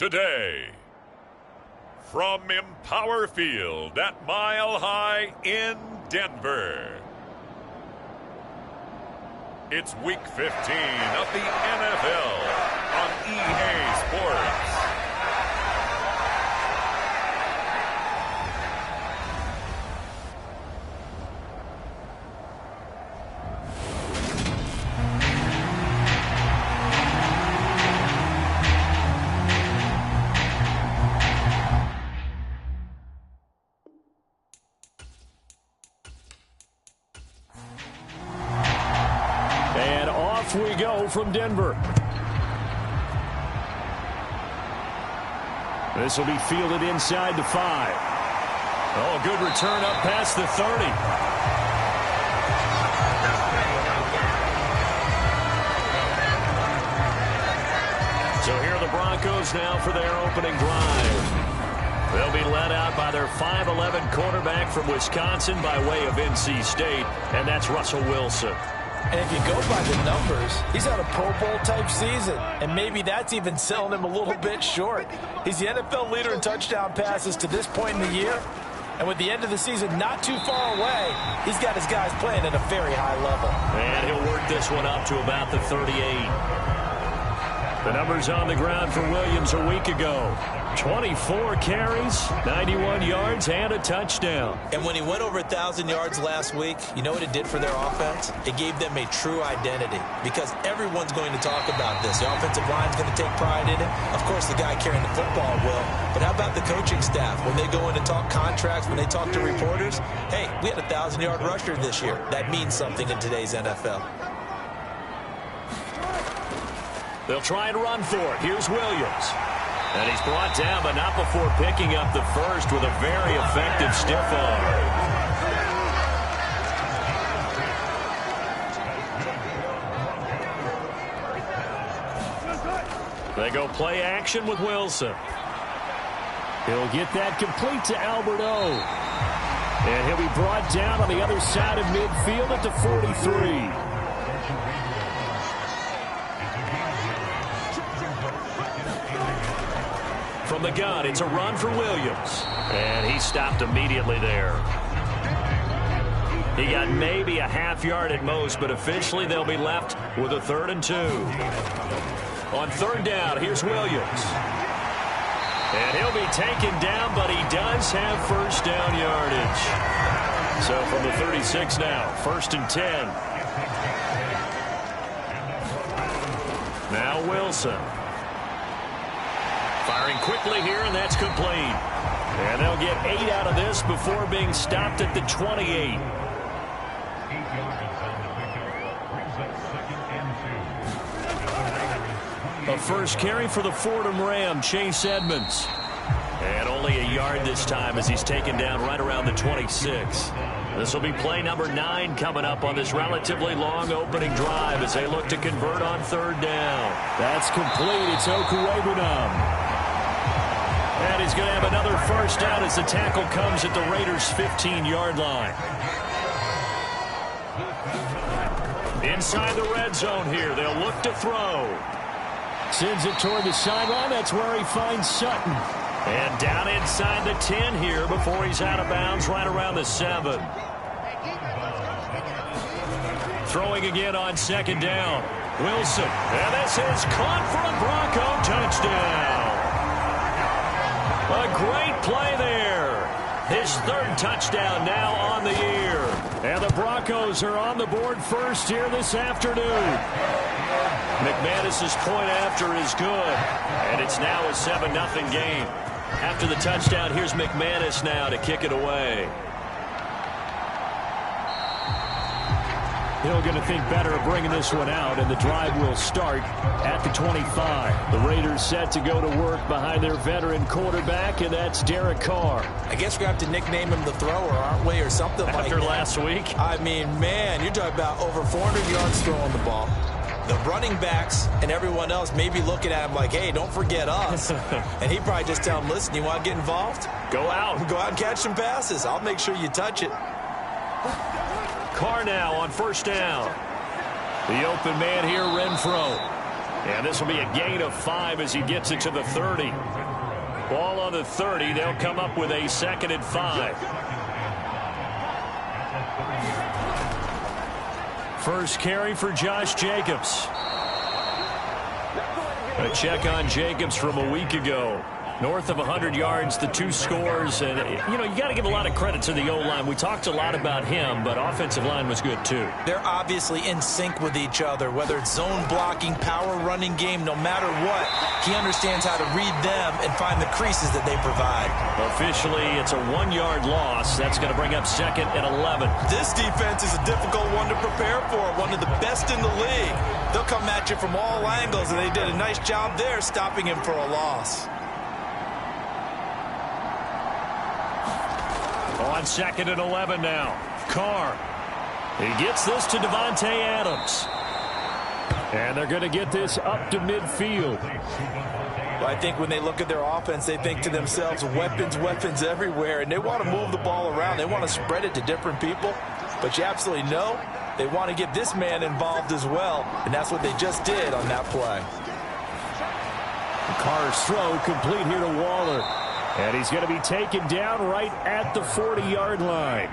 today. From Empower Field at Mile High in Denver, it's Week 15 of the NFL on EA Sports. We go from Denver. This will be fielded inside the 5. Oh, good return up past the 30. So here are the Broncos now for their opening drive. They'll be led out by their 5'11 quarterback from Wisconsin by way of NC State, and that's Russell Wilson. And if you go by the numbers, he's had a Pro Bowl-type season, and maybe that's even selling him a little bit short. He's the NFL leader in touchdown passes to this point in the year, and with the end of the season not too far away, he's got his guys playing at a very high level. And he'll work this one up to about the 38. The numbers on the ground for Williams a week ago. 24 carries, 91 yards, and a touchdown. And when he went over 1,000 yards last week, you know what it did for their offense? It gave them a true identity because everyone's going to talk about this. The offensive line's going to take pride in it. Of course, the guy carrying the football will. But how about the coaching staff? When they go in and talk contracts, when they talk to reporters, hey, we had a 1,000-yard rusher this year. That means something in today's NFL. They'll try and run for it. Here's Williams. And he's brought down, but not before picking up the first with a very effective stiff arm. They go play action with Wilson. He'll get that complete to Albert O. And he'll be brought down on the other side of midfield at the 43. From the gun, it's a run for Williams. And he stopped immediately there. He got maybe a half yard at most, but officially they'll be left with a 3rd and 2. On 3rd down, here's Williams. And he'll be taken down, but he does have first down yardage. So from the 36 now, 1st and 10. Now Wilson. Firing quickly here, and that's complete. And they'll get 8 out of this before being stopped at the 28. A first carry for the Fordham Ram, Chase Edmonds. And only a yard this time as he's taken down right around the 26. This will be play number 9 coming up on this relatively long opening drive as they look to convert on 3rd down. That's complete. It's Okuwebunam. And he's going to have another first down as the tackle comes at the Raiders' 15-yard line. Inside the red zone here. They'll look to throw. Sends it toward the sideline. That's where he finds Sutton. And down inside the 10 here before he's out of bounds right around the 7. Throwing again on 2nd down. Wilson. And this is caught for a Bronco touchdown. A great play there. His 3rd touchdown now on the year. And the Broncos are on the board first here this afternoon. McManus's point after is good. And it's now a 7-0 game. After the touchdown, here's McManus now to kick it away. Hill going to think better of bringing this one out, and the drive will start at the 25. The Raiders set to go to work behind their veteran quarterback, and that's Derek Carr. I guess we're going to have to nickname him the thrower, aren't we, or something like that. After last week? I mean, man, you're talking about over 400 yards throwing the ball. The running backs and everyone else may be looking at him like, hey, don't forget us. And he'd probably just tell him, listen, you want to get involved? Go out. Go out and catch some passes. I'll make sure you touch it. Carr now on 1st down. The open man here, Renfro. And this will be a gain of 5 as he gets it to the 30. Ball on the 30. They'll come up with a 2nd and 5. First carry for Josh Jacobs. A check on Jacobs from a week ago. North of 100 yards, the 2 scores. And, you know, you got to give a lot of credit to the O-line. We talked a lot about him, but offensive line was good, too. They're obviously in sync with each other, whether it's zone blocking, power running game, no matter what. He understands how to read them and find the creases that they provide. Officially, it's a 1-yard loss. That's going to bring up 2nd and 11. This defense is a difficult one to prepare for, one of the best in the league. They'll come at you from all angles, and they did a nice job there stopping him for a loss. On 2nd and 11 now. Carr. He gets this to Devontae Adams. And they're going to get this up to midfield. Well, I think when they look at their offense, they think to themselves, weapons, weapons everywhere. And they want to move the ball around. They want to spread it to different people. But you absolutely know they want to get this man involved as well. And that's what they just did on that play. Carr's throw complete here to Waller. And he's going to be taken down right at the 40-yard line.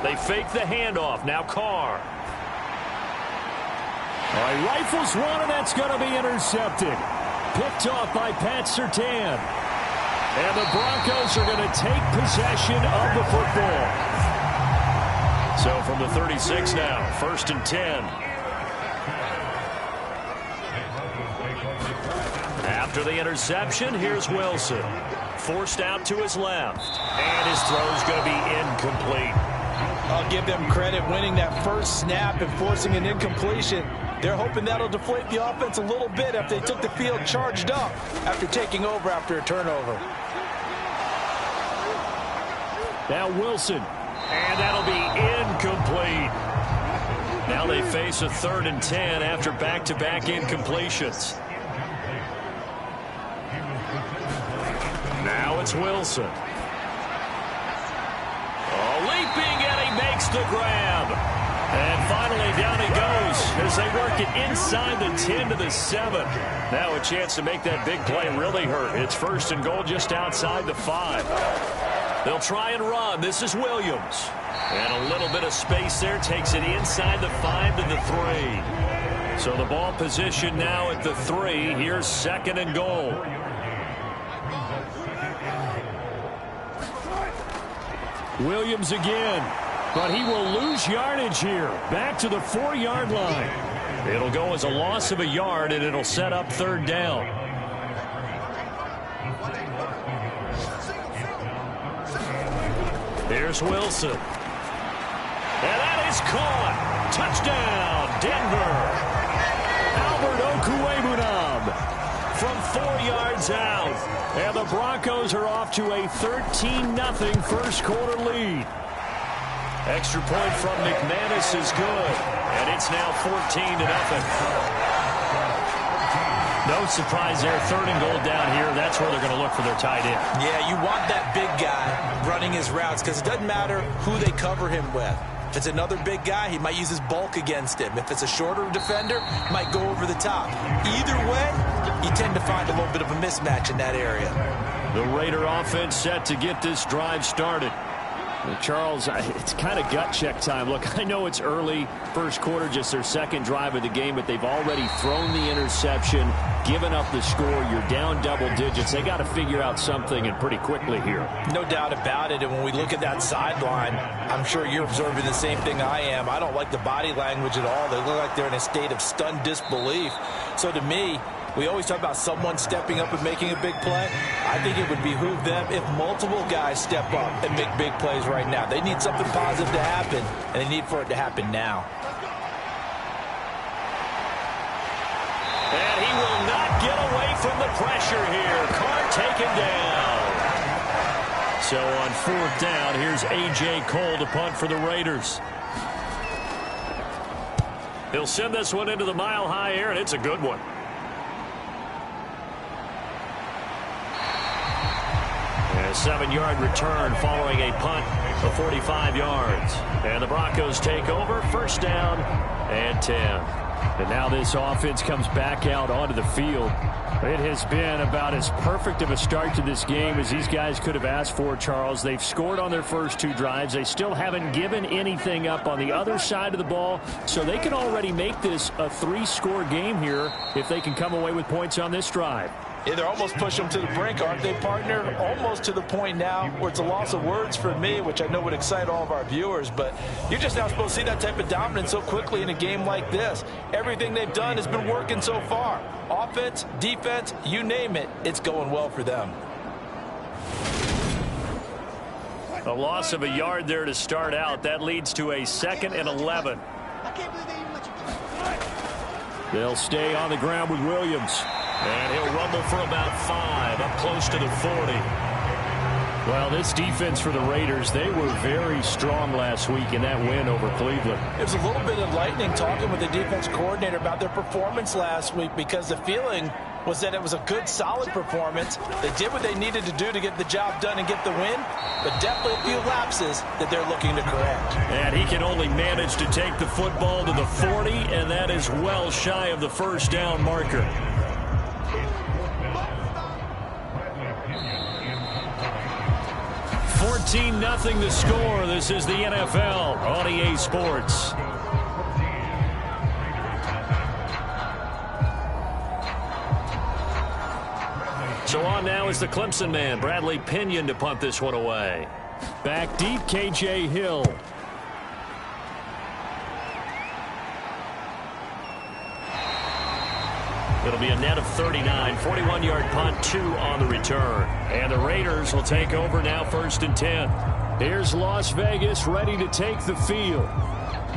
They fake the handoff. Now Carr. All right, rifles one, and that's going to be intercepted. Picked off by Pat Surtain. And the Broncos are going to take possession of the football. So from the 36 now, 1st and 10. After the interception, here's Wilson. Forced out to his left. And his throw's going to be incomplete. I'll give them credit winning that first snap and forcing an incompletion. They're hoping that'll deflate the offense a little bit if they took the field charged up after taking over after a turnover. Now Wilson. And that'll be incomplete. Now they face a 3rd and 10 after back-to-back incompletions. Now it's Wilson. Oh, leaping, and he makes the grab. And finally down he goes as they work it inside the 10 to the 7. Now a chance to make that big play really hurt. It's 1st and goal just outside the 5. They'll try and run. This is Williams. And a little bit of space there takes it inside the 5 to the 3. So the ball position now at the 3. Here's 2nd and goal. Williams again, but he will lose yardage here. Back to the 4-yard line. It'll go as a loss of a yard, and it'll set up 3rd down. Here's Wilson. And that is caught. Touchdown, Denver. Albert Okwuegbunam from 4 yards out. And the Broncos are off to a 13-0 first quarter lead. Extra point from McManus is good. And it's now 14-0. No surprise there. 3rd and goal down here. That's where they're going to look for their tight end. Yeah, you want that big guy running his routes because it doesn't matter who they cover him with. If it's another big guy, he might use his bulk against him. If it's a shorter defender, he might go over the top. Either way, you tend to find a little bit of a mismatch in that area. The Raider offense set to get this drive started. Charles, it's kind of gut check time. Look, I know it's early, first quarter, just their 2nd drive of the game, but they've already thrown the interception, given up the score. You're down double digits. They got to figure out something, and pretty quickly here. No doubt about it, and when we look at that sideline, I'm sure you're observing the same thing I am. I don't like the body language at all. They look like they're in a state of stunned disbelief. So to me, we always talk about someone stepping up and making a big play. I think it would behoove them if multiple guys step up and make big plays right now. They need something positive to happen, and they need for it to happen now. And he will not get away from the pressure here. Carr taken down. So on 4th down, here's A.J. Cole to punt for the Raiders. He'll send this one into the mile-high air, and it's a good one. A 7-yard return following a punt of 45 yards. And the Broncos take over, first down and 10. And now this offense comes back out onto the field. It has been about as perfect of a start to this game as these guys could have asked for, Charles. They've scored on their first 2 drives. They still haven't given anything up on the other side of the ball, so they can already make this a 3-score game here if they can come away with points on this drive. Yeah, they're almost pushing them to the brink, aren't they, partner? Almost to the point now where it's a loss of words for me, which I know would excite all of our viewers, but you're just not supposed to see that type of dominance so quickly in a game like this. Everything they've done has been working so far. Offense, defense, you name it, it's going well for them. A loss of a yard there to start out. That leads to a 2nd and 11. They'll stay on the ground with Williams. And he'll rumble for about 5, up close to the 40. Well, this defense for the Raiders, they were very strong last week in that win over Cleveland. It was a little bit enlightening talking with the defense coordinator about their performance last week, because the feeling was that it was a good, solid performance. They did what they needed to do to get the job done and get the win, but definitely a few lapses that they're looking to correct. And he can only manage to take the football to the 40, and that is well shy of the first down marker. 14-0 the score. This is the NFL on EA Sports. So on now is the Clemson man, Bradley Pinion, to punt this one away. Back deep, K.J. Hill. It'll be a net of 39, 41-yard punt, 2 on the return. And the Raiders will take over now, 1st and 10. Here's Las Vegas ready to take the field.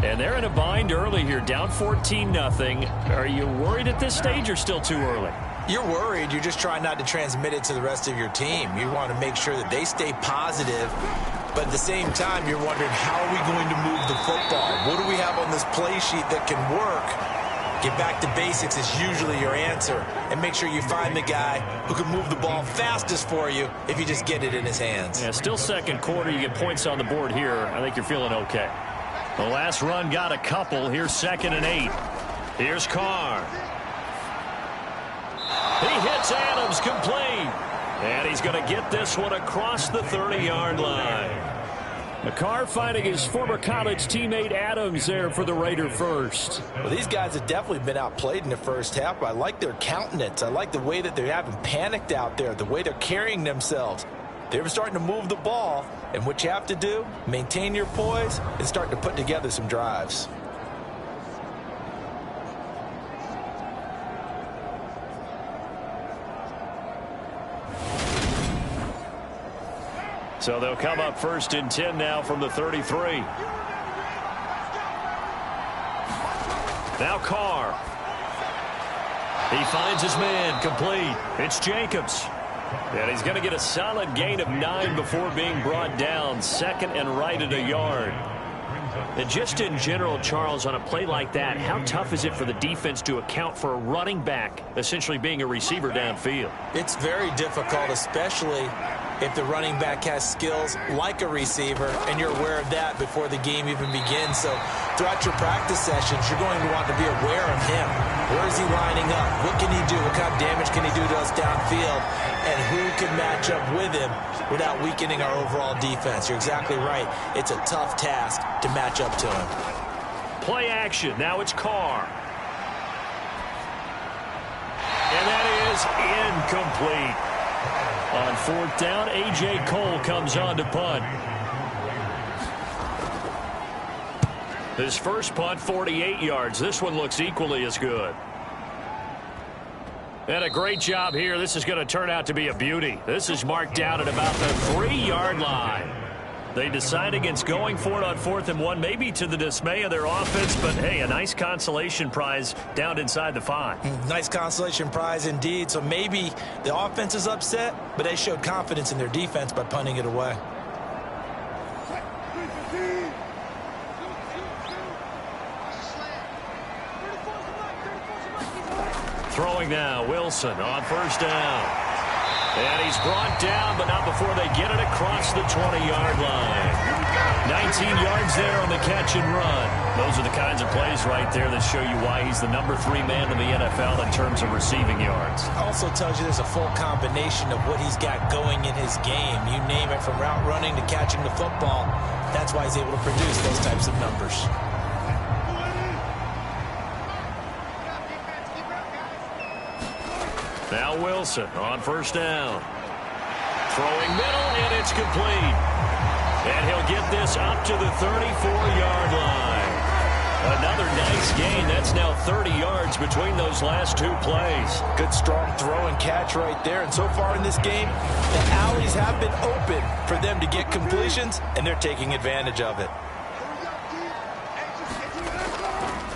And they're in a bind early here, down 14-0. Are you worried at this stage or still too early? You're worried. You're just trying not to transmit it to the rest of your team. You want to make sure that they stay positive. But at the same time, you're wondering, how are we going to move the football? What do we have on this play sheet that can work? Get back to basics is usually your answer. And make sure you find the guy who can move the ball fastest for you if you just get it in his hands. Yeah, still second quarter. You get points on the board here. I think you're feeling okay. The last run got a couple. Here's 2nd and 8. Here's Carr. He hits Adams complete. And he's going to get this one across the 30-yard line. Carr finding his former college teammate Adams there for the Raider first. Well, these guys have definitely been outplayed in the first half. I like their countenance. I like the way that they haven't panicked out there, the way they're carrying themselves. They're starting to move the ball, and what you have to do, maintain your poise and start to put together some drives. So they'll come up 1st and 10 now from the 33. Now Carr. He finds his man, complete. It's Jacobs. And he's going to get a solid gain of 9 before being brought down. 2nd and right at a yard. And just in general, Charles, on a play like that, how tough is it for the defense to account for a running back essentially being a receiver downfield? It's very difficult, especially if the running back has skills like a receiver, and you're aware of that before the game even begins. So throughout your practice sessions, you're going to want to be aware of him. Where is he lining up? What can he do? What kind of damage can he do to us downfield? And who can match up with him without weakening our overall defense? You're exactly right. It's a tough task to match up to him. Play action. Now it's Carr. And that is incomplete. On 4th down, A.J. Cole comes on to punt. His first punt, 48 yards. This one looks equally as good. And a great job here. This is going to turn out to be a beauty. This is marked down at about the 3-yard line. They decide against going for it on 4th and 1, maybe to the dismay of their offense, but hey, a nice consolation prize down inside the 5. Nice consolation prize indeed. So maybe the offense is upset, but they showed confidence in their defense by punting it away. Throwing now, Wilson on 1st down. And he's brought down, but not before they get it across the 20-yard line. 19 yards there on the catch and run. Those are the kinds of plays right there that show you why he's the number 3 man in the NFL in terms of receiving yards. Also tells you there's a full combination of what he's got going in his game. You name it, from route running to catching the football. That's why he's able to produce those types of numbers. Now Wilson on first down. Throwing middle, and it's complete. And he'll get this up to the 34-yard line. Another nice gain. That's now 30 yards between those last 2 plays. Good, strong throw and catch right there. And so far in this game, the alleys have been open for them to get completions, and they're taking advantage of it.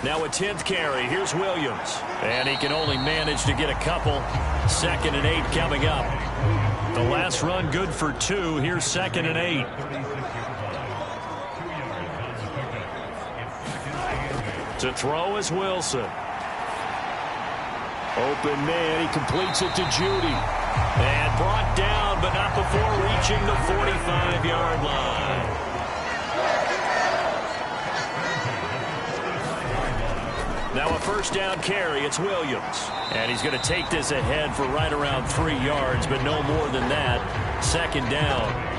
Now a 10th carry. Here's Williams. And he can only manage to get a couple. 2nd and 8 coming up. The last run good for 2. Here's 2nd and 8. To throw is Wilson. Open man. He completes it to Judy. And brought down, but not before reaching the 45-yard line. Now a first down carry. It's Williams. And he's going to take this ahead for right around 3 yards, but no more than that. 2nd down.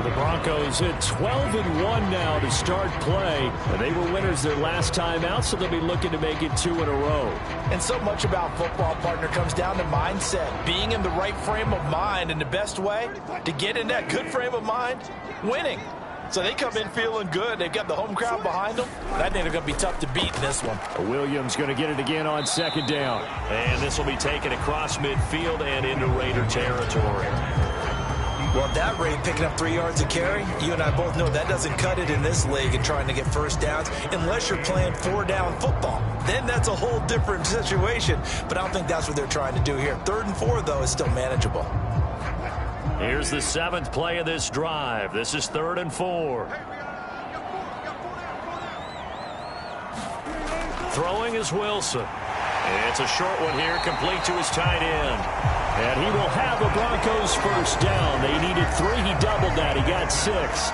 The Broncos at 12-1 now to start play. They were winners their last time out, so they'll be looking to make it 2 in a row. And so much about football, partner, comes down to mindset. Being in the right frame of mind, and the best way to get in that good frame of mind, winning. So they come in feeling good. They've got the home crowd behind them. I think they're going to be tough to beat in this one. Williams going to get it again on 2nd down. And this will be taken across midfield and into Raider territory. Well, at that rate, picking up 3 yards a carry, you and I both know that doesn't cut it in this league and trying to get first downs unless you're playing 4-down football. Then that's a whole different situation. But I don't think that's what they're trying to do here. 3rd and 4, though, is still manageable. Here's the 7th play of this drive. This is 3rd and 4. Throwing is Wilson. It's a short one here, complete to his tight end. And he will have the Broncos first down. They needed 3. He doubled that. He got 6.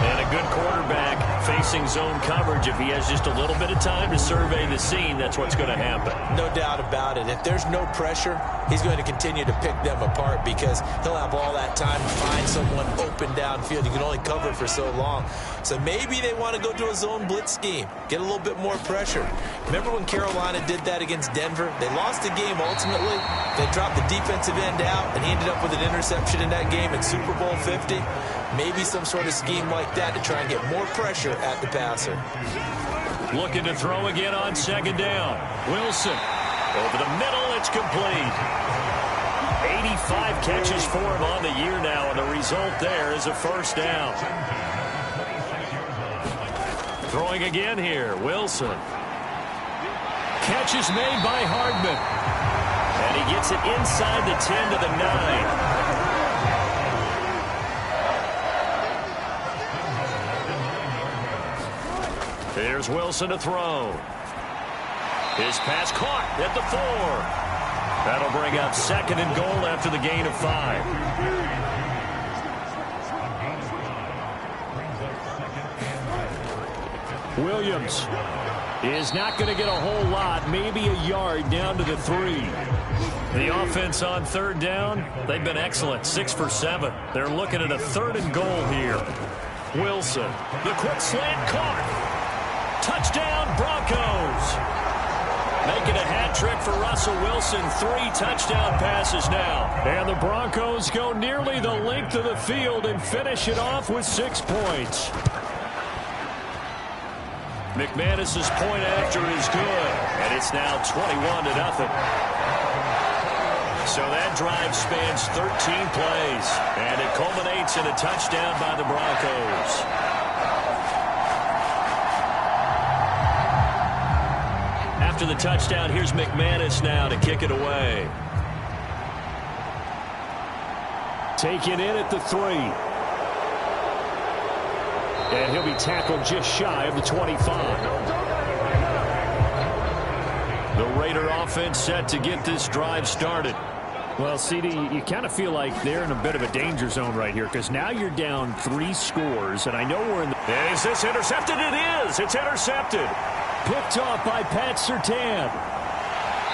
And a good quarterback facing zone coverage. If he has just a little bit of time to survey the scene, that's what's going to happen. No doubt about it. If there's no pressure, he's going to continue to pick them apart because he'll have all that time to find someone open downfield. You can only cover for so long. So maybe they want to go to a zone blitz scheme, get a little bit more pressure. Remember when Carolina did that against Denver? They lost the game ultimately. They dropped the defensive end out, and he ended up with an interception in that game in Super Bowl 50. Maybe some sort of scheme like that to try and get more pressure at the passer. Looking to throw again on 2nd down. Wilson. Over the middle, it's complete. 85 catches for him on the year now, and the result there is a first down. Throwing again here, Wilson. Catch is made by Hardman. And he gets it inside the 10 to the 9. Here's Wilson to throw. His pass caught at the 4. That'll bring up 2nd and goal after the gain of 5. Williams is not going to get a whole lot, maybe a yard down to the 3. The offense on 3rd down, they've been excellent, 6 for 7. They're looking at a 3rd and goal here. Wilson, the quick slant caught. Touchdown, Broncos. Making a hat trick for Russell Wilson. 3 touchdown passes now. And the Broncos go nearly the length of the field and finish it off with 6 points. McManus's point after is good. And it's now 21-0. So that drive spans 13 plays. And it culminates in a touchdown by the Broncos. After the touchdown, here's McManus now to kick it away. Taken in at the 3. And he'll be tackled just shy of the 25. The Raider offense set to get this drive started. Well, CD, you kind of feel like they're in a bit of a danger zone right here because now you're down 3 scores, and I know we're in the... And is this intercepted? It is. It's intercepted. Picked off by Pat Surtain.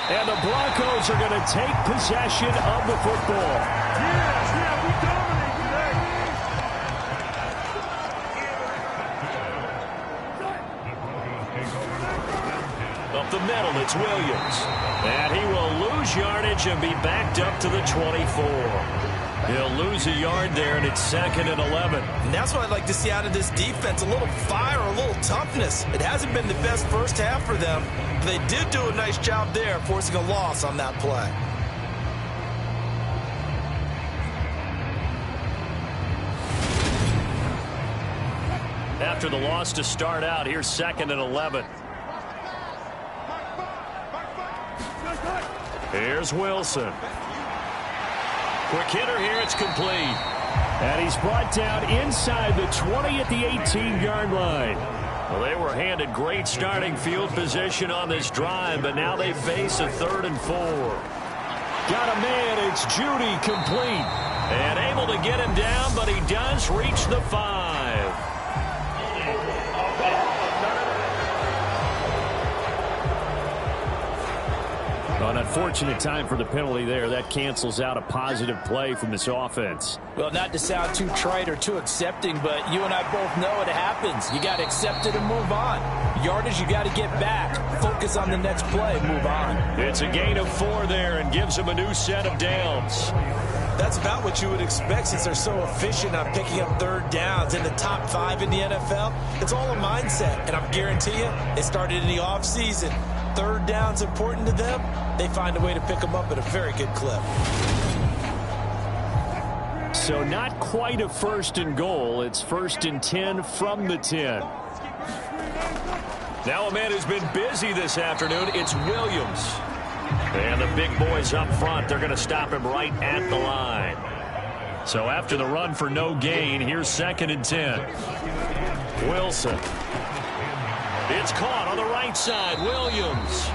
And the Broncos are going to take possession of the football. Yeah, we dominate today. Up the middle, it's Williams. And he will lose yardage and be backed up to the 24. He'll lose a yard there, and it's 2nd and 11. And that's what I'd like to see out of this defense, a little fire, a little toughness. It hasn't been the best first half for them, but they did do a nice job there, forcing a loss on that play. After the loss to start out, here's 2nd and 11. Here's Wilson. Quick hitter here, it's complete. And he's brought down inside the 20 at the 18-yard line. Well, they were handed great starting field position on this drive, but now they face a 3rd and 4. Got a man, it's Judy, complete. And able to get him down, but he does reach the 5. An unfortunate time for the penalty there. That cancels out a positive play from this offense. Well, not to sound too trite or too accepting, but you and I both know it happens. You got to accept it and move on. Yardage, you got to get back. Focus on the next play, move on. It's a gain of 4 there and gives him a new set of downs. That's about what you would expect since they're so efficient on picking up 3rd downs in the top 5 in the NFL. It's all a mindset, and I guarantee you, it started in the offseason. 3rd down's important to them. They find a way to pick them up at a very good clip. So not quite a 1st and goal. It's 1st and 10 from the 10. Now a man who's been busy this afternoon, it's Williams. And the big boys up front, they're going to stop him right at the line. So after the run for no gain, here's 2nd and 10. Wilson. It's caught on the right side, Williams.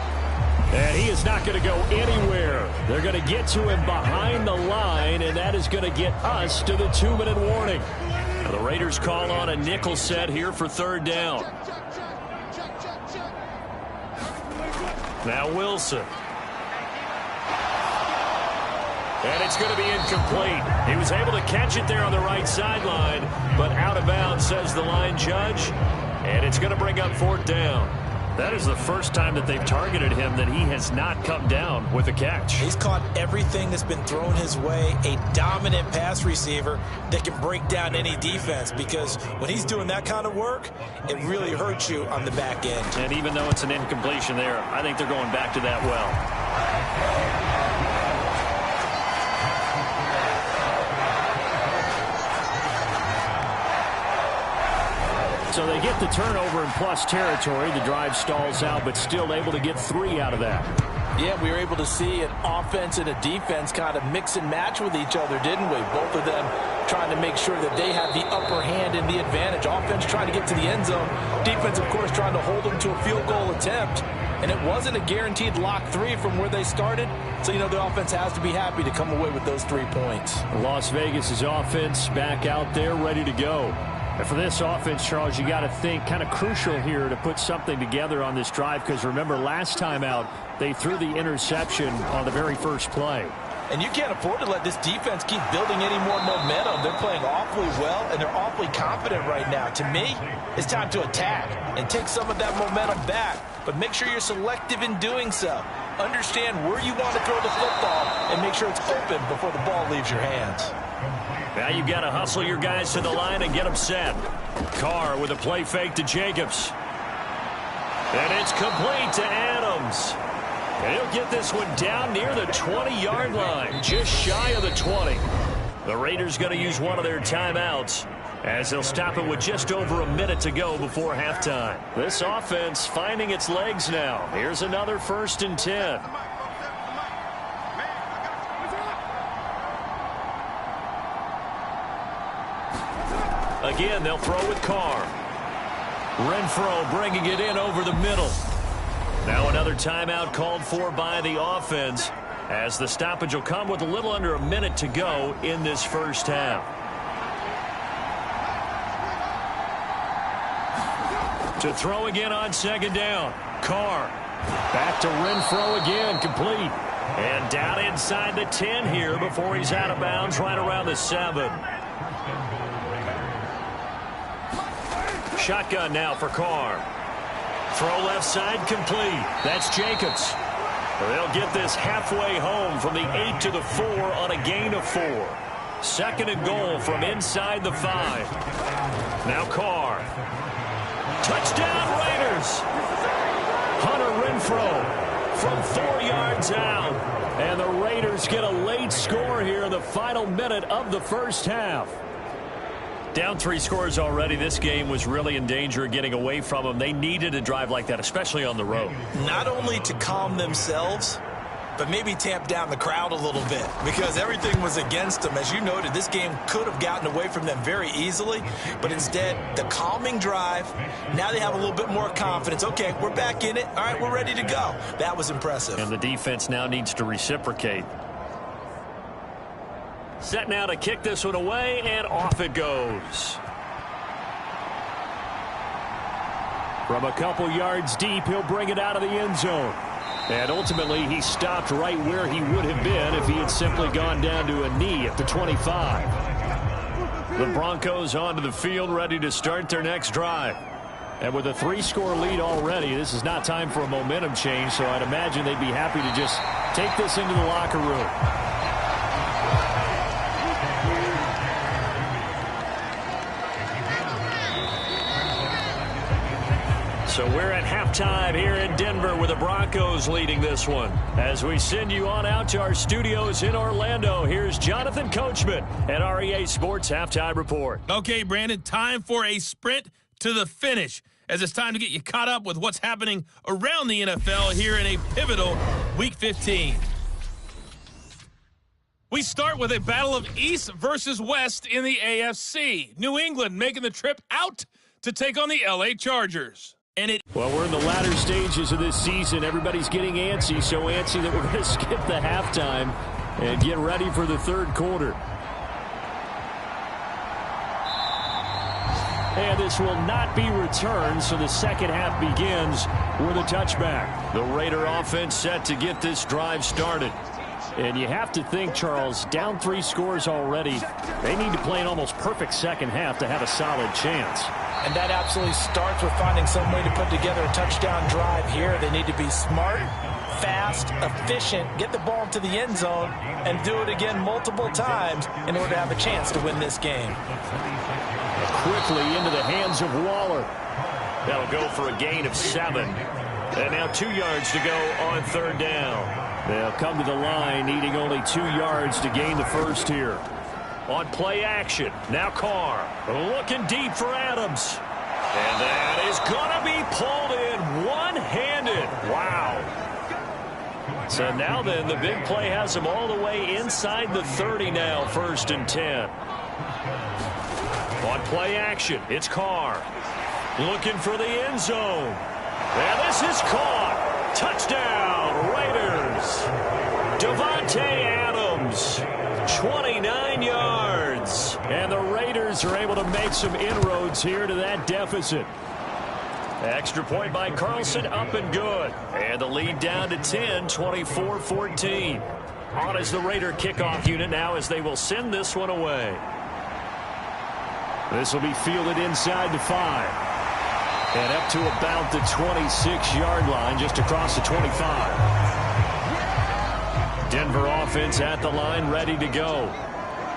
And he is not going to go anywhere. They're going to get to him behind the line, and that is going to get us to the 2-minute warning. Now the Raiders call on a nickel set here for 3rd down. Now Wilson. And it's going to be incomplete. He was able to catch it there on the right sideline, but out of bounds, says the line judge. And it's going to bring up 4th down. That is the first time that they've targeted him that he has not come down with a catch. He's caught everything that's been thrown his way. A dominant pass receiver that can break down any defense, because when he's doing that kind of work, it really hurts you on the back end. And even though it's an incompletion there, I think they're going back to that well. So they get the turnover in plus territory. The drive stalls out, but still able to get 3 out of that. Yeah, we were able to see an offense and a defense kind of mix and match with each other, didn't we? Both of them trying to make sure that they have the upper hand and the advantage. Offense trying to get to the end zone. Defense, of course, trying to hold them to a field goal attempt. And it wasn't a guaranteed lock 3 from where they started. So, you know, the offense has to be happy to come away with those 3 points. Las Vegas's offense back out there ready to go. And for this offense, Charles, you got to think kind of crucial here to put something together on this drive, because remember last time out they threw the interception on the very first play. And you can't afford to let this defense keep building any more momentum. They're playing awfully well, and they're awfully confident right now. To me, it's time to attack and take some of that momentum back, but make sure you're selective in doing so. Understand where you want to throw the football and make sure it's open before the ball leaves your hands. Now you've got to hustle your guys to the line and get them set. Carr with a play fake to Jacobs. And it's complete to Adams. And he'll get this one down near the 20-yard line, just shy of the 20. The Raiders going to use one of their timeouts as they'll stop it with just over a minute to go before halftime. This offense finding its legs now. Here's another 1st and 10. Again, they'll throw with Carr. Renfro bringing it in over the middle. Now another timeout called for by the offense. as the stoppage will come with a little under a minute to go in this first half. To throw again on second down. Carr. Back to Renfro again, complete. And down inside the 10 here before he's out of bounds right around the 7. Shotgun now for Carr. Throw left side complete. That's Jacobs. They'll get this halfway home from the 8 to the 4 on a gain of 4. Second and goal from inside the 5. Now Carr. Touchdown Raiders. Hunter Renfro from 4 yards out. And the Raiders get a late score here in the final minute of the first half. Down 3 scores already. This game was really in danger of getting away from them. They needed a drive like that, especially on the road. Not only to calm themselves, but maybe tamp down the crowd a little bit because everything was against them. As you noted, this game could have gotten away from them very easily, but instead, the calming drive, now they have a little bit more confidence. Okay, we're back in it. All right, we're ready to go. That was impressive. And the defense now needs to reciprocate. Set now to kick this one away, and off it goes. From a couple yards deep, he'll bring it out of the end zone. And ultimately, he stopped right where he would have been if he had simply gone down to a knee at the 25. The Broncos onto the field, ready to start their next drive. And with a 3-score lead already, this is not time for a momentum change, so I'd imagine they'd be happy to just take this into the locker room. So we're at halftime here in Denver with the Broncos leading this one. As we send you on out to our studios in Orlando, here's Jonathan Coachman at REA Sports Halftime Report. Okay, Brandon, time for a sprint to the finish, as it's time to get you caught up with what's happening around the NFL here in a pivotal Week 15. We start with a battle of East versus West in the AFC. New England making the trip out to take on the LA Chargers. Well, we're in the latter stages of this season. Everybody's getting antsy, so antsy that we're going to skip the halftime and get ready for the third quarter. And this will not be returned, so the second half begins with a touchback. The Raider offense set to get this drive started. And you have to think, Charles, down 3 scores already. They need to play an almost perfect second half to have a solid chance. And that absolutely starts with finding some way to put together a touchdown drive here. They need to be smart, fast, efficient, get the ball to the end zone, and do it again multiple times in order to have a chance to win this game. Quickly into the hands of Waller. That'll go for a gain of 7. And now 2 yards to go on third down. They'll come to the line needing only 2 yards to gain the first here. On play action, now Carr looking deep for Adams. And that is going to be pulled in one-handed. Wow. So now then, the big play has him all the way inside the 30 now, 1st and 10. On play action, it's Carr. Looking for the end zone. And this is caught. Touchdown, Raiders. Devontae Adams. 29 yards. And the Raiders are able to make some inroads here to that deficit. Extra point by Carlson, up and good. And the lead down to 10, 24-14. On is the Raider kickoff unit now as they will send this one away. This will be fielded inside the 5. And up to about the 26-yard line, just across the 25. Denver offense at the line, ready to go.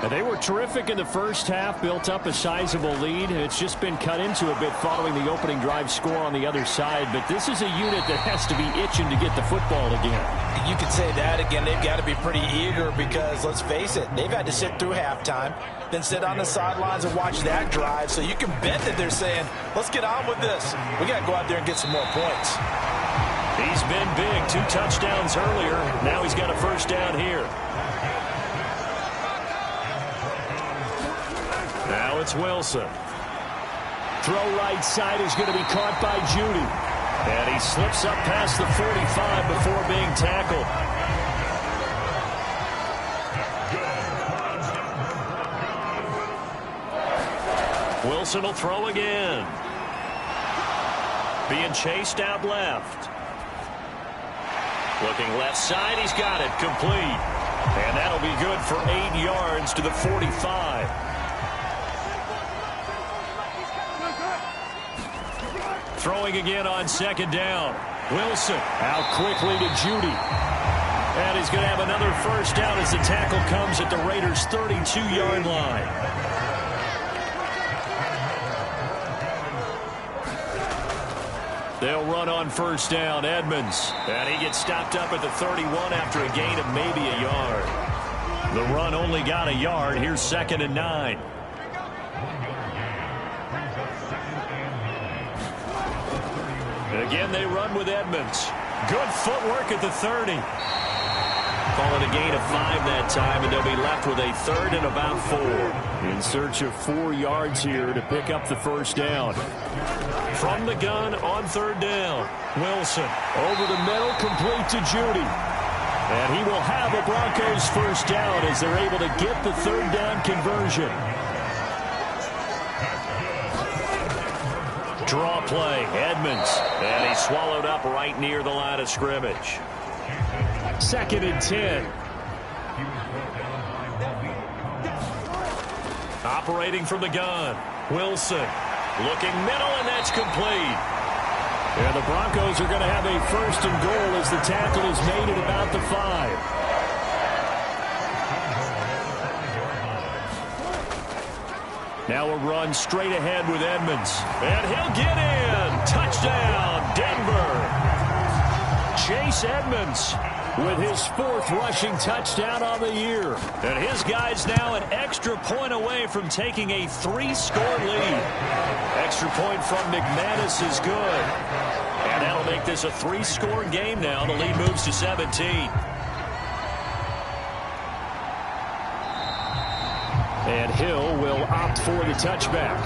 And they were terrific in the first half, built up a sizable lead. It's just been cut into a bit following the opening drive score on the other side. But this is a unit that has to be itching to get the football again. You could say that again. They've got to be pretty eager because, let's face it, they've had to sit through halftime, then sit on the sidelines and watch that drive. So you can bet that they're saying, let's get on with this. We got to go out there and get some more points. He's been big. 2 touchdowns earlier. Now he's got a first down here. Now it's Wilson. Throw right side is going to be caught by Judy. And he slips up past the 45 before being tackled. Wilson will throw again. Being chased out left. Looking left side, he's got it, complete. And that'll be good for 8 yards to the 45. Throwing again on second down. Wilson out quickly to Judy. And he's going to have another first down as the tackle comes at the Raiders' 32-yard line. They'll run on first down. Edmonds. And he gets stopped up at the 31 after a gain of maybe a yard. The run only got a yard. Here's 2nd and 9. Again, they run with Edmonds. Good footwork at the 30. Call it a gain of 5 that time, and they'll be left with a 3rd and about 4. In search of 4 yards here to pick up the first down. From the gun on 3rd down. Wilson over the middle, complete to Judy. And he will have a Broncos first down as they're able to get the 3rd down conversion. Draw play, Edmonds. And he's swallowed up right near the line of scrimmage. 2nd and 10. Operating from the gun. Wilson looking middle, and that's complete. And the Broncos are going to have a 1st and goal as the tackle is made at about the 5. Now a run straight ahead with Edmonds. And he'll get in. Touchdown, Denver. Chase Edmonds with his 4th rushing touchdown on the year. And his guy's now an extra point away from taking a 3-score lead. Extra point from McManus is good. And that'll make this a 3-score game now. The lead moves to 17. And Hill will opt for the touchback.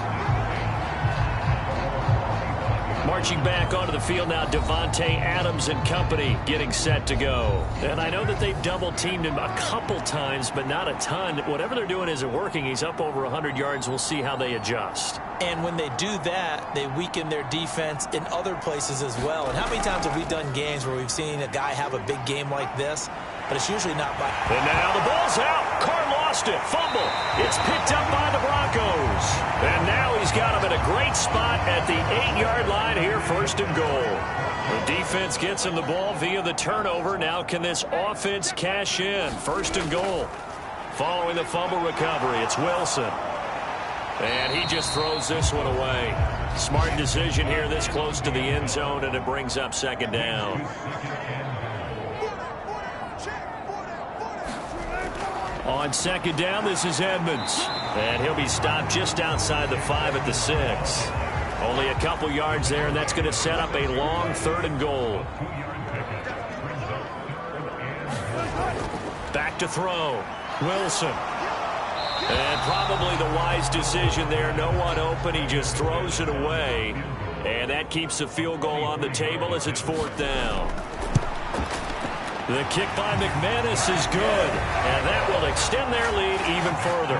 Marching back onto the field now, Devontae Adams and company getting set to go. And I know that they've double-teamed him a couple times, but not a ton. Whatever they're doing isn't working. He's up over 100 yards. We'll see how they adjust. And when they do that, they weaken their defense in other places as well. And how many times have we done games where we've seen a guy have a big game like this, but it's usually not by... And now the ball's out. Carr lost it. Fumble. It's picked up by the Broncos. And now he's got him in a great spot at the 8-yard line here, 1st and goal. The defense gets him the ball via the turnover. Now can this offense cash in? 1st and goal. Following the fumble recovery, it's Wilson. And he just throws this one away. Smart decision here this close to the end zone, and it brings up 2nd down. On 2nd down, this is Edmonds. And he'll be stopped just outside the 5 at the 6. Only a couple yards there, and that's going to set up a long 3rd and goal. Back to throw. Wilson. And probably the wise decision there. No one open. He just throws it away. And that keeps the field goal on the table as it's 4th down. The kick by McManus is good. And that will extend their lead even further.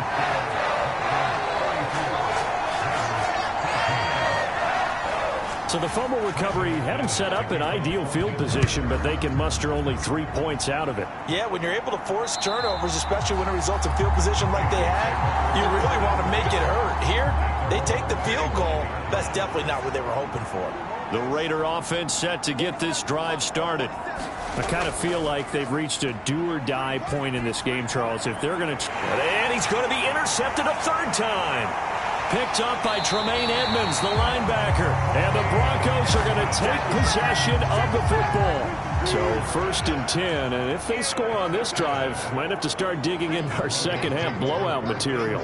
So the fumble recovery had him set up in ideal field position, but they can muster only 3 points out of it. Yeah, when you're able to force turnovers, especially when it results in field position like they had, you really want to make it hurt. Here, they take the field goal. That's definitely not what they were hoping for. The Raider offense set to get this drive started. I kind of feel like they've reached a do-or-die point in this game, Charles. If they're going to... And he's going to be intercepted a 3rd time. Picked up by Tremaine Edmonds, the linebacker. And the Broncos are going to take possession of the football. So 1st and 10, and if they score on this drive, might have to start digging in our second-half blowout material.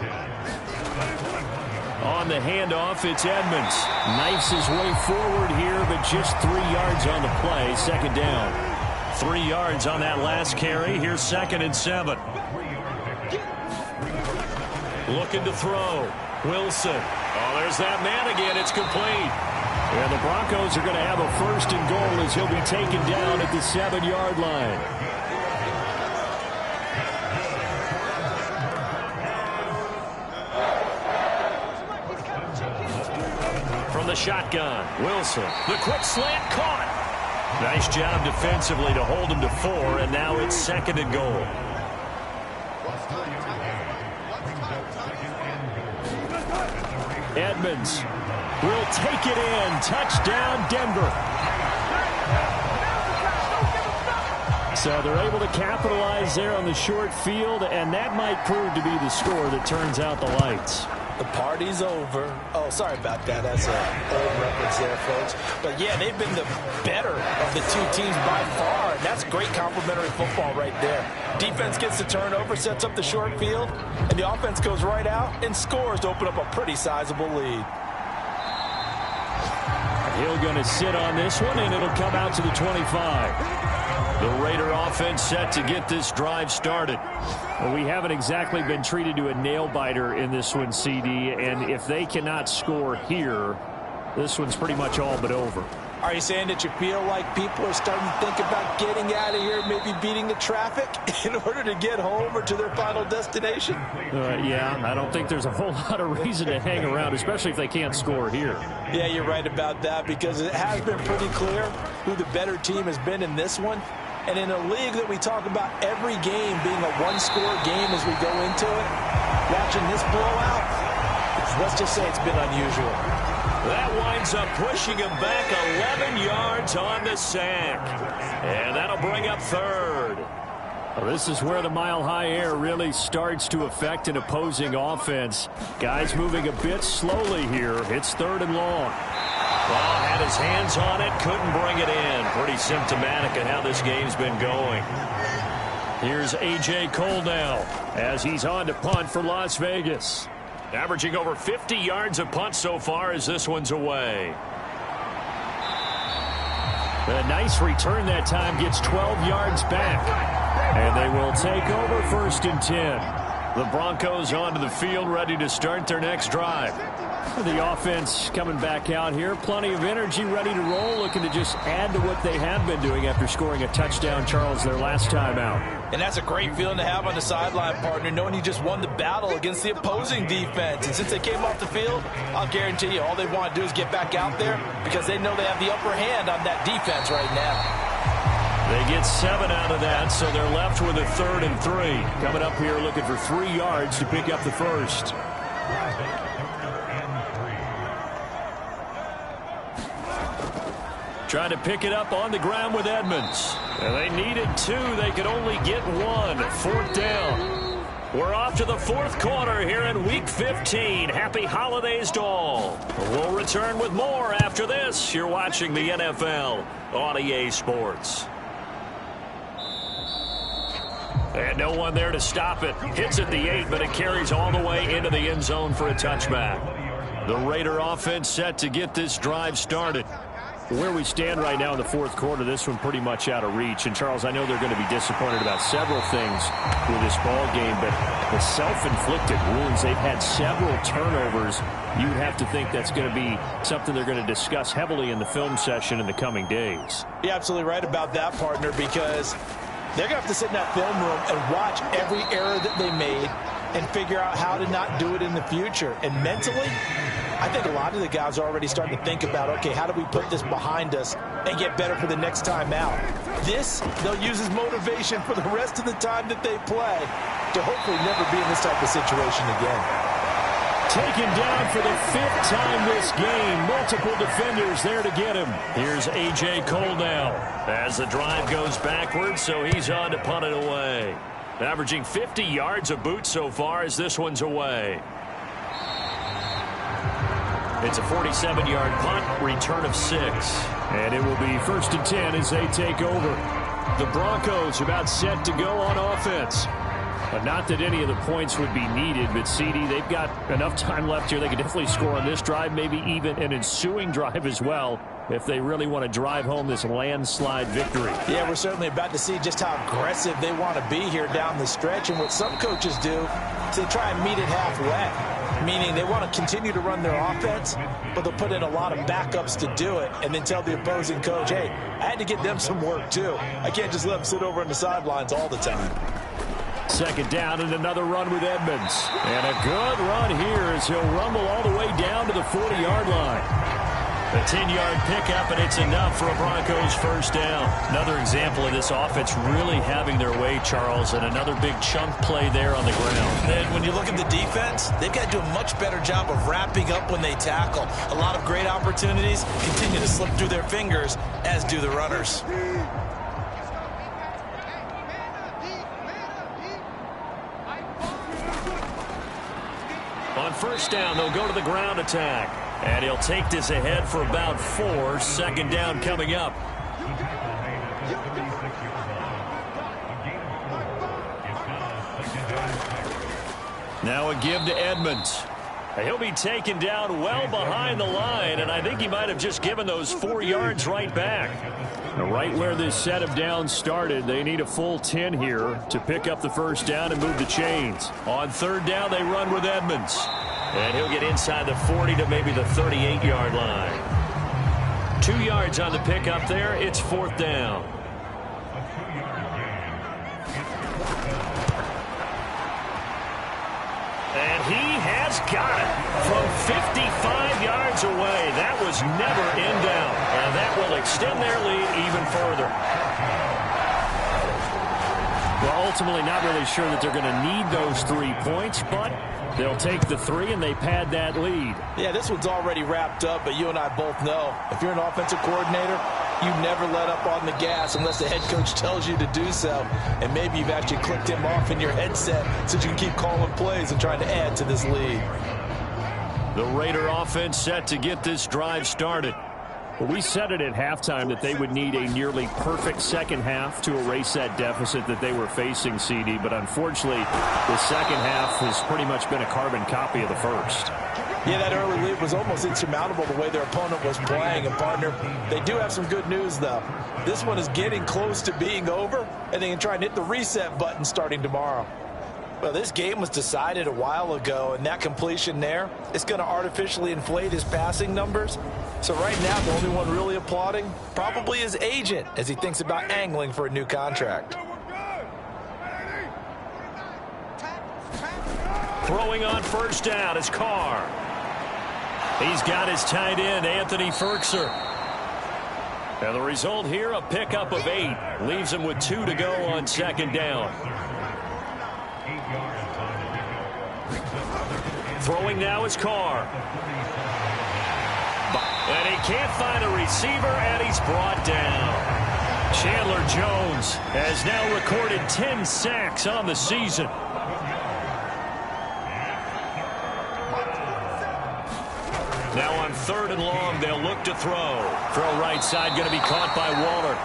On the handoff, it's Edmonds. Knifes his way forward here, but just 3 yards on the play. 2nd down. 3 yards on that last carry. Here's 2nd and 7. Looking to throw. Wilson. Oh, there's that man again. It's complete. And the Broncos are going to have a 1st and goal as he'll be taken down at the 7-yard line. the shotgun. Wilson, the quick slant caught. Nice job defensively to hold him to 4, and now it's 2nd and goal. Edmonds will take it in. Touchdown, Denver. So they're able to capitalize there on the short field, and that might prove to be the score that turns out the lights. The party's over. Oh, sorry about that. That's an old reference there, folks. But, yeah, they've been the better of the two teams by far. And that's great complementary football right there. Defense gets the turnover, sets up the short field, and the offense goes right out and scores to open up a pretty sizable lead. Hill going to sit on this one, and it'll come out to the 25. The Raider offense set to get this drive started. Well, we haven't exactly been treated to a nail-biter in this one, CD, and if they cannot score here, this one's pretty much all but over. Are you saying that you feel like people are starting to think about getting out of here, maybe beating the traffic in order to get home or to their final destination? Yeah, I don't think there's a whole lot of reason to hang around, especially if they can't score here. Yeah, you're right about that, because it has been pretty clear who the better team has been in this one. And in a league that we talk about every game being a one-score game as we go into it, watching this blowout, let's just say it's been unusual. That winds up pushing him back 11 yards on the sack. And that'll bring up 3rd. Well, this is where the mile-high air really starts to affect an opposing offense. Guys moving a bit slowly here. It's 3rd and long. Well, had his hands on it, couldn't bring it in. Pretty symptomatic of how this game's been going. Here's A.J. Cole now as he's on to punt for Las Vegas. Averaging over 50 yards a punt so far as this one's away. A nice return that time, gets 12 yards back. And they will take over 1st and 10. The Broncos onto the field, ready to start their next drive. The offense coming back out here. Plenty of energy, ready to roll, looking to just add to what they have been doing after scoring a touchdown, Charles, their last time out. And that's a great feeling to have on the sideline, partner, knowing you just won the battle against the opposing defense. And since they came off the field, I'll guarantee you all they want to do is get back out there because they know they have the upper hand on that defense right now. They get 7 out of that, so they're left with a 3rd and 3. Coming up here looking for 3 yards to pick up the first. Trying to pick it up on the ground with Edmonds. And they needed 2. They could only get 1. 4th down. We're off to the 4th quarter here in Week 15. Happy holidays to all. We'll return with more after this. You're watching the NFL on EA Sports. And no one there to stop it. Hits at the 8, but it carries all the way into the end zone for a touchback. The Raider offense set to get this drive started. Where we stand right now in the 4th quarter, this one pretty much out of reach. And, Charles, I know they're going to be disappointed about several things with this ball game, but the self-inflicted wounds, they've had several turnovers. You'd have to think that's going to be something they're going to discuss heavily in the film session in the coming days. You're absolutely right about that, partner, because they're going to have to sit in that film room and watch every error that they made and figure out how to not do it in the future. And mentally, I think a lot of the guys are already starting to think about, okay, how do we put this behind us and get better for the next time out? This, they'll use as motivation for the rest of the time that they play to hopefully never be in this type of situation again. Taken down for the 5th time this game. Multiple defenders there to get him. Here's A.J. Cole now as the drive goes backwards, so he's on to punt it away. Averaging 50 yards a boot so far as this one's away. It's a 47-yard punt, return of 6. And it will be 1st and 10 as they take over. The Broncos about set to go on offense. But not that any of the points would be needed, but CD, they've got enough time left here. They can definitely score on this drive, maybe even an ensuing drive as well, if they really want to drive home this landslide victory. Yeah, we're certainly about to see just how aggressive they want to be here down the stretch. And what some coaches do is they try and meet it halfway, meaning they want to continue to run their offense, but they'll put in a lot of backups to do it and then tell the opposing coach, hey, I had to get them some work too. I can't just let them sit over on the sidelines all the time. 2nd down and another run with Edmonds. And a good run here as he'll rumble all the way down to the 40-yard line. A 10-yard pickup, and it's enough for a Broncos first down. Another example of this offense really having their way, Charles, and another big chunk play there on the ground. And when you look at the defense, they've got to do a much better job of wrapping up when they tackle. A lot of great opportunities continue to slip through their fingers, as do the runners. On first down, they'll go to the ground attack. And he'll take this ahead for about 4. Second down coming up. Now a give to Edmonds. He'll be taken down well behind the line, and I think he might have just given those 4 yards right back. Now, right where this set of downs started, they need a full 10 here to pick up the first down and move the chains. On third down, they run with Edmonds. And he'll get inside the 40 to maybe the 38-yard line. 2 yards on the pickup there. It's fourth down. And he has got it from 55 yards away. That was never in doubt. And that will extend their lead even further. Well, ultimately, not really sure that they're going to need those 3 points, but they'll take the 3 and they pad that lead. Yeah, this one's already wrapped up, but you and I both know if you're an offensive coordinator, you never let up on the gas unless the head coach tells you to do so. And maybe you've actually clicked him off in your headset so you can keep calling plays and trying to add to this lead. The Raider offense set to get this drive started. Well, we said it at halftime that they would need a nearly perfect second half to erase that deficit that they were facing, CD. But unfortunately, the second half has pretty much been a carbon copy of the first. Yeah, that early lead was almost insurmountable the way their opponent was playing. And, partner, they do have some good news, though. This one is getting close to being over, and they can try and hit the reset button starting tomorrow. Well, this game was decided a while ago, and that completion there is going to artificially inflate his passing numbers. So right now, the only one really applauding probably his agent as he thinks about angling for a new contract. Throwing on first down is Carr. He's got his tight end, Anthony Ferkser. And the result here, a pickup of 8. Leaves him with 2 to go on second down. Throwing now is Carr. And he can't find a receiver, and he's brought down. Chandler Jones has now recorded 10 sacks on the season. Now on third and long, they'll look to throw. Throw right side, going to be caught by Waller.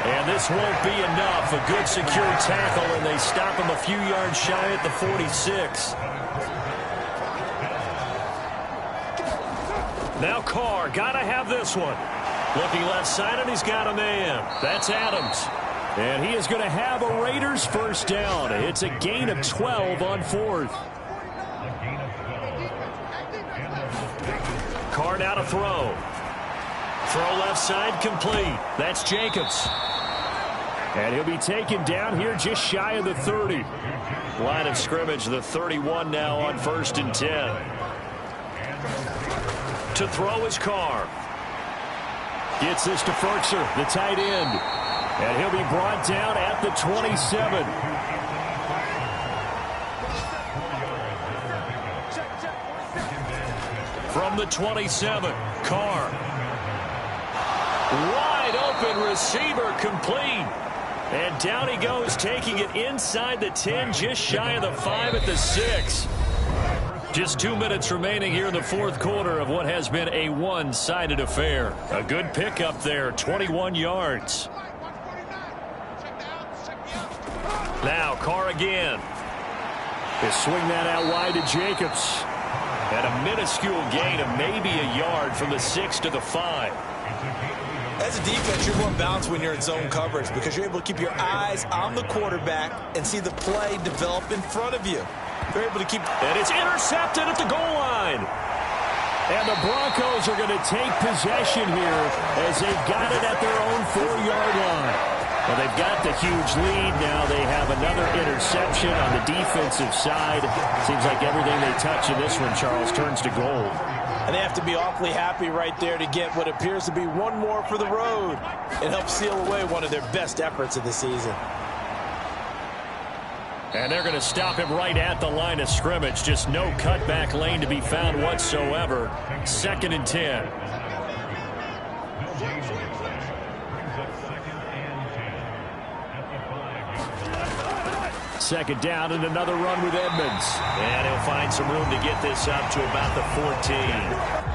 And this won't be enough. A good secure tackle, and they stop him a few yards shy at the 46. Now Carr, got to have this one. Looking left side, and he's got a man. That's Adams. And he is going to have a Raiders first down. It's a gain of 12 on fourth. Carr now to throw. Throw left side complete. That's Jacobs. And he'll be taken down here just shy of the 30. Line of scrimmage, the 31 now on first and 10. To throw is Carr. Gets this to Ferkser, the tight end. And he'll be brought down at the 27. From the 27, Carr. Wide open receiver complete. And down he goes, taking it inside the 10, just shy of the 5 at the 6. Just 2 minutes remaining here in the fourth quarter of what has been a one-sided affair. A good pickup there, 21 yards. Now Carr again. They swing that out wide to Jacobs. And a minuscule gain of maybe a yard from the 6 to the 5. As a defense, you're more balanced when you're in zone coverage because you're able to keep your eyes on the quarterback and see the play develop in front of you. They're able to keep... And it's intercepted at the goal line. And the Broncos are going to take possession here as they've got it at their own 4-yard line. Well, they've got the huge lead. Now they have another interception on the defensive side. Seems like everything they touch in this one, Charles, turns to gold. And they have to be awfully happy right there to get what appears to be one more for the road. It helps seal away one of their best efforts of the season. And they're going to stop him right at the line of scrimmage. Just no cutback lane to be found whatsoever. 2nd and 10. Second down and another run with Edmonds. And he'll find some room to get this up to about the 14.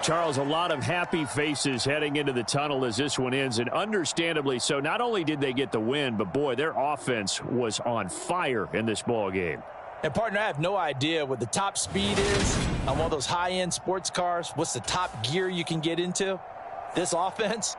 Charles, a lot of happy faces heading into the tunnel as this one ends, and understandably so. Not only did they get the win, but boy, their offense was on fire in this ball game. And partner, I have no idea what the top speed is on one of those high-end sports cars. What's the top gear you can get into? This offense,